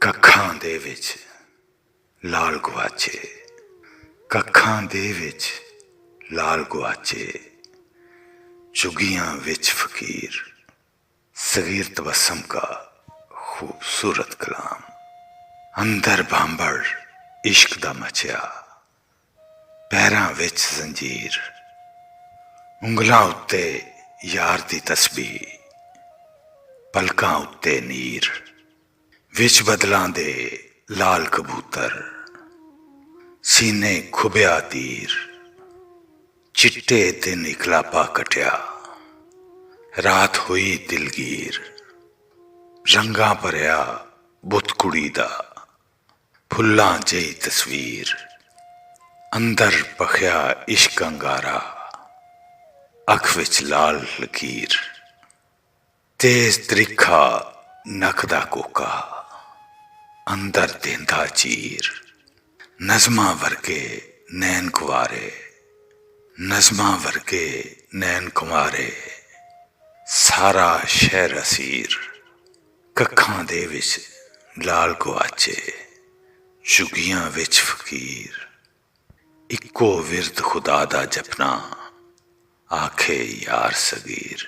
ਕੱਖਾਂ ਦੇ ਵਿੱਚ ਲਾਲ ਗੁਆਚੇ, ਕੱਖਾਂ ਦੇ ਵਿੱਚ ਲਾਲ ਗੁਆਚੇ, चुगियां विच फकीर, सगीर तबस्सम का खूबसूरत कलाम। अंदर भांबड़ इश्क दा मचिया, पैरां विच जंजीर, उंगलां उत्ते यार दी तस्बीह, पलकां उत्ते नीर, विच बदलां दे लाल कबूतर, सीने खुबिया तीर, चिट्टे दिन इकलापा कटिया, रात हुई दिलगीर, रंगा भरिया बुत कुड़ी दा, फुल्लां जही तस्वीर, अंदर पखिया इश्क अंगारा, अख विच लाल लकीर, तेज त्रिखा नक दा कोका, अंदर देंदा चीर, नज़मां वर्गे नैन कुवारे, नज़मां वर्गे नैन कुमारे, सारा शहर असीर, कखां दे विच लाल गुआचे, चुगियां विच फकीर, इक्को विरद खुदा दा जपना, आखे यार सगीर।